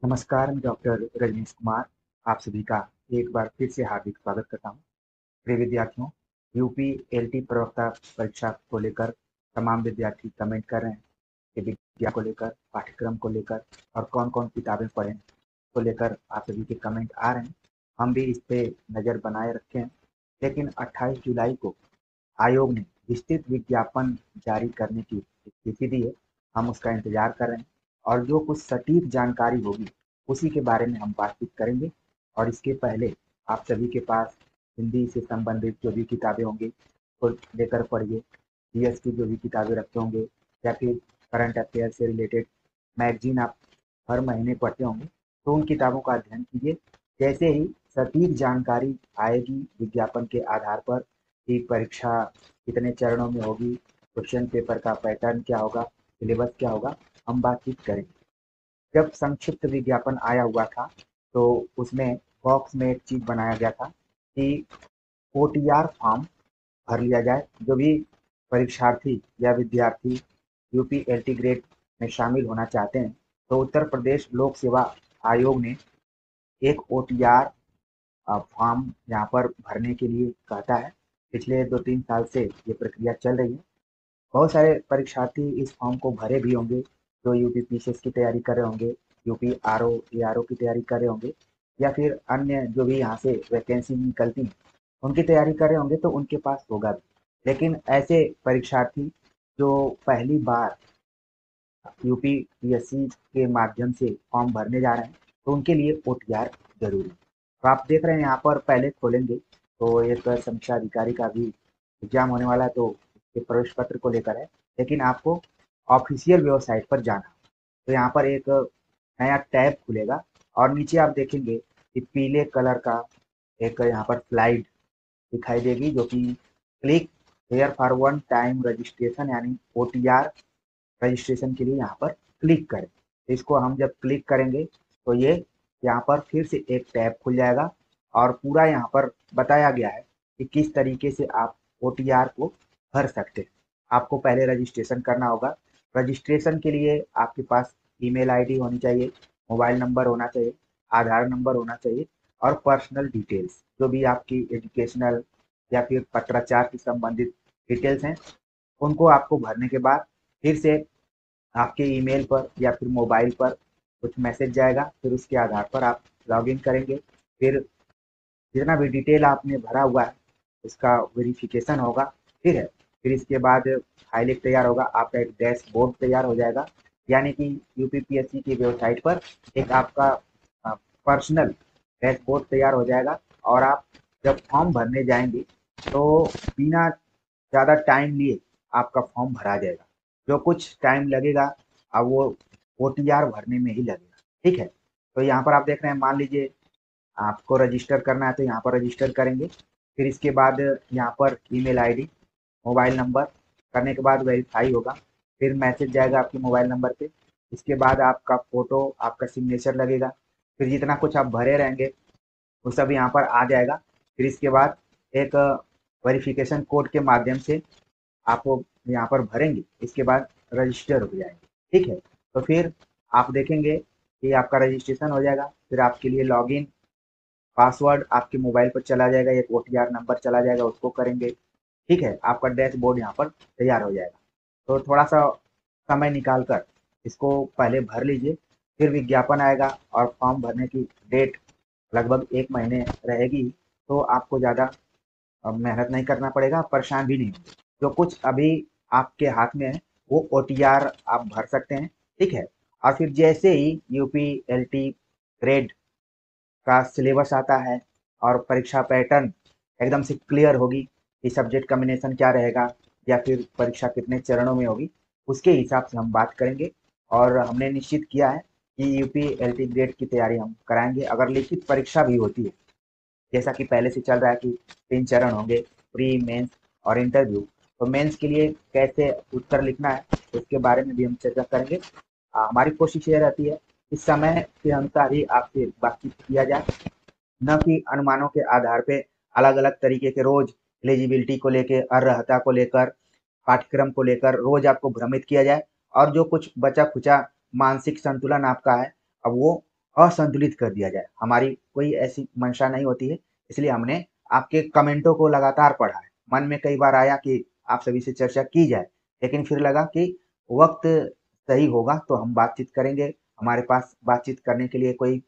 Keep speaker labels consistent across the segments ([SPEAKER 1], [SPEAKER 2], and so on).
[SPEAKER 1] नमस्कार, मैं डॉक्टर रजनीश कुमार आप सभी का एक बार फिर से हार्दिक स्वागत करता हूँ। प्रिय विद्यार्थियों, यूपी एलटी प्रवक्ता परीक्षा को लेकर तमाम विद्यार्थी कमेंट कर रहे हैं कि विज्ञान को लेकर, पाठ्यक्रम को लेकर और कौन-कौन किताबें पढ़ें को लेकर आप सभी के कमेंट आ रहे हैं। हम भी इस पे नज़र बनाए रखे हैं, लेकिन 28 जुलाई को आयोग ने विस्तृत विज्ञापन जारी करने की तिथि दी है। हम उसका इंतजार कर रहे हैं और जो कुछ सटीक जानकारी होगी उसी के बारे में हम बातचीत करेंगे। और इसके पहले आप सभी के पास हिंदी से संबंधित जो भी किताबें होंगी को लेकर पढ़िए। जीएस की जो भी किताबें रखते होंगे या फिर करंट अफेयर से रिलेटेड मैगजीन आप हर महीने पढ़ते होंगे, तो उन किताबों का अध्ययन कीजिए। जैसे ही सटीक जानकारी आएगी विज्ञापन के आधार पर कि परीक्षा कितने चरणों में होगी, क्वेश्चन पेपर का पैटर्न क्या होगा, सिलेबस क्या होगा, हम बातचीत करेंगे। जब संक्षिप्त विज्ञापन आया हुआ था, तो उसमें बॉक्स में एक चीज़ बनाया गया था कि ओटीआर फॉर्म भर लिया जाए। जो भी परीक्षार्थी या विद्यार्थी यूपी एलटी ग्रेड में शामिल होना चाहते हैं, तो उत्तर प्रदेश लोक सेवा आयोग ने एक ओटीआर फॉर्म यहाँ पर भरने के लिए कहता है। पिछले 2-3 साल से ये प्रक्रिया चल रही है। बहुत सारे परीक्षार्थी इस फॉर्म को भरे भी होंगे, जो यूपी पीसीएस की तैयारी कर रहे होंगे, यूपी आरओ एआरओ की तैयारी कर रहे होंगे, या फिर अन्य जो भी यहाँ से वैकेंसी निकलती हैं उनकी तैयारी कर रहे होंगे, तो उनके पास होगा भी। लेकिन ऐसे परीक्षार्थी जो पहली बार यूपी पीएससी के माध्यम से फॉर्म भरने जा रहे हैं, तो उनके लिए ओटीआर जरूरी है। तो आप देख रहे हैं यहाँ पर पहले खोलेंगे तो एक समीक्षा अधिकारी का भी एग्जाम होने वाला है, तो उसके प्रवेश पत्र को लेकर है। लेकिन आपको ऑफिशियल वेबसाइट पर जाना, तो यहाँ पर एक नया टैब खुलेगा और नीचे आप देखेंगे कि पीले कलर का एक यहाँ पर स्लाइड दिखाई देगी, जो कि click here for one time registration यानी ओटीआर रजिस्ट्रेशन के लिए यहाँ पर क्लिक करें। तो इसको हम जब क्लिक करेंगे तो ये यहाँ पर फिर से एक टैब खुल जाएगा और पूरा यहाँ पर बताया गया है कि किस तरीके से आप ओटीआर को भर सकते हैं। आपको पहले रजिस्ट्रेशन करना होगा। रजिस्ट्रेशन के लिए आपके पास ईमेल आईडी होनी चाहिए, मोबाइल नंबर होना चाहिए, आधार नंबर होना चाहिए और पर्सनल डिटेल्स जो भी आपकी एजुकेशनल या फिर पत्राचार से संबंधित डिटेल्स हैं, उनको आपको भरने के बाद फिर से आपके ईमेल पर या फिर मोबाइल पर कुछ मैसेज जाएगा। फिर उसके आधार पर आप लॉगिन करेंगे। फिर जितना भी डिटेल आपने भरा हुआ है उसका वेरिफिकेशन होगा। फिर है, फिर इसके बाद फाइल एक तैयार होगा, आपका एक डैशबोर्ड तैयार हो जाएगा। यानी कि यूपीपीएससी की वेबसाइट पर एक आपका पर्सनल डैशबोर्ड तैयार हो जाएगा और आप जब फॉर्म भरने जाएंगे तो बिना ज़्यादा टाइम लिए आपका फॉर्म भरा जाएगा। जो कुछ टाइम लगेगा अब वो ओटीआर भरने में ही लगेगा। ठीक है, तो यहाँ पर आप देख रहे हैं, मान लीजिए आपको रजिस्टर करना है तो यहाँ पर रजिस्टर करेंगे। फिर इसके बाद यहाँ पर ईमेल आईडी, मोबाइल नंबर करने के बाद वेरीफाई होगा। फिर मैसेज जाएगा आपके मोबाइल नंबर पे। इसके बाद आपका फोटो, आपका सिग्नेचर लगेगा। फिर जितना कुछ आप भरे रहेंगे वो सब यहाँ पर आ जाएगा। फिर इसके बाद एक वेरिफिकेशन कोड के माध्यम से आप वो यहाँ पर भरेंगे। इसके बाद रजिस्टर हो जाएंगे। ठीक है, तो फिर आप देखेंगे कि आपका रजिस्ट्रेशन हो जाएगा। फिर आपके लिए लॉगिन पासवर्ड आपके मोबाइल पर चला जाएगा, एक ओटीआर नंबर चला जाएगा, उसको करेंगे। ठीक है, आपका डैशबोर्ड यहाँ पर तैयार हो जाएगा। तो थोड़ा सा समय निकाल कर इसको पहले भर लीजिए। फिर विज्ञापन आएगा और फॉर्म भरने की डेट लगभग 1 महीने रहेगी, तो आपको ज़्यादा मेहनत नहीं करना पड़ेगा, परेशान भी नहीं होंगे। जो कुछ अभी आपके हाथ में है वो ओटीआर आप भर सकते हैं। ठीक है, और फिर जैसे ही यूपी एलटी ग्रेड का सिलेबस आता है और परीक्षा पैटर्न एकदम से क्लियर होगी कि सब्जेक्ट कॉम्बिनेशन क्या रहेगा या फिर परीक्षा कितने चरणों में होगी, उसके हिसाब से हम बात करेंगे। और हमने निश्चित किया है कि यूपी एलटी ग्रेड की तैयारी हम कराएंगे। अगर लिखित परीक्षा भी होती है, जैसा कि पहले से चल रहा है कि 3 चरण होंगे, प्री मेंस और इंटरव्यू, तो मेंस के लिए कैसे उत्तर लिखना है उसके बारे में भी हम चर्चा करेंगे। हमारी कोशिश ये रहती है कि समय के अनुसार ही आपसे बातचीत किया जाए, न कि अनुमानों के आधार पे अलग अलग तरीके के रोज एलिजिबिलिटी को लेकर, अर्हता को लेकर, पाठ्यक्रम को लेकर रोज आपको भ्रमित किया जाए और जो कुछ बचा खुचा मानसिक संतुलन आपका है, अब वो असंतुलित कर दिया जाए। हमारी कोई ऐसी मंशा नहीं होती है, इसलिए हमने आपके कमेंटों को लगातार पढ़ा है। मन में कई बार आया कि आप सभी से चर्चा की जाए, लेकिन फिर लगा कि वक्त सही होगा तो हम बातचीत करेंगे। हमारे पास बातचीत करने के लिए कोई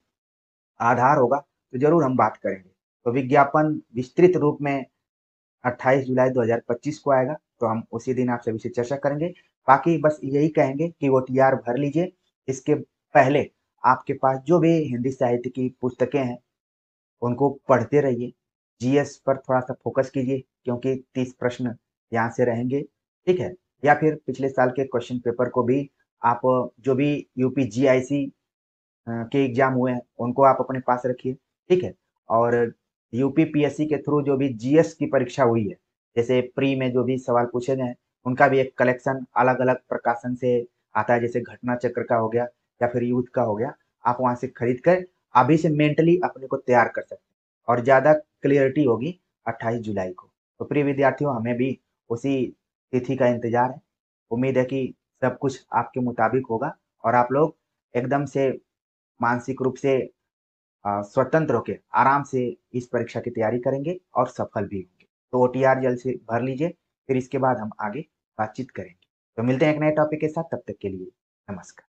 [SPEAKER 1] आधार होगा तो जरूर हम बात करेंगे। तो विज्ञापन विस्तृत रूप में 28 जुलाई 2025 को आएगा, तो हम उसी दिन आप सभी से चर्चा करेंगे। बाकी बस यही कहेंगे कि वो टीआर भर लीजिए। इसके पहले आपके पास जो भी हिंदी साहित्य की पुस्तकें हैं उनको पढ़ते रहिए। जीएस पर थोड़ा सा फोकस कीजिए, क्योंकि 30 प्रश्न यहाँ से रहेंगे, ठीक है। या फिर पिछले साल के क्वेश्चन पेपर को भी आप, जो भी यूपी जीआईसी के एग्जाम हुए हैं उनको आप अपने पास रखिए, ठीक है। और यूपी पीएससी के थ्रू जो भी जीएस की परीक्षा हुई है, जैसे प्री में जो भी सवाल पूछे गए हैं उनका भी एक कलेक्शन अलग अलग प्रकाशन से आता है, जैसे घटना चक्र का हो गया या फिर यूथ का हो गया। आप वहां से खरीद कर अभी से मेंटली अपने को तैयार कर सकते हैं और ज्यादा क्लियरिटी होगी 28 जुलाई को। तो प्रिय विद्यार्थियों, हमें भी उसी तिथि का इंतजार है। उम्मीद है कि सब कुछ आपके मुताबिक होगा और आप लोग एकदम से मानसिक रूप से स्वतंत्र होके आराम से इस परीक्षा की तैयारी करेंगे और सफल भी होंगे। तो ओटीआर जल्द से भर लीजिए, फिर इसके बाद हम आगे बातचीत करेंगे। तो मिलते हैं एक नए टॉपिक के साथ, तब तक के लिए नमस्कार।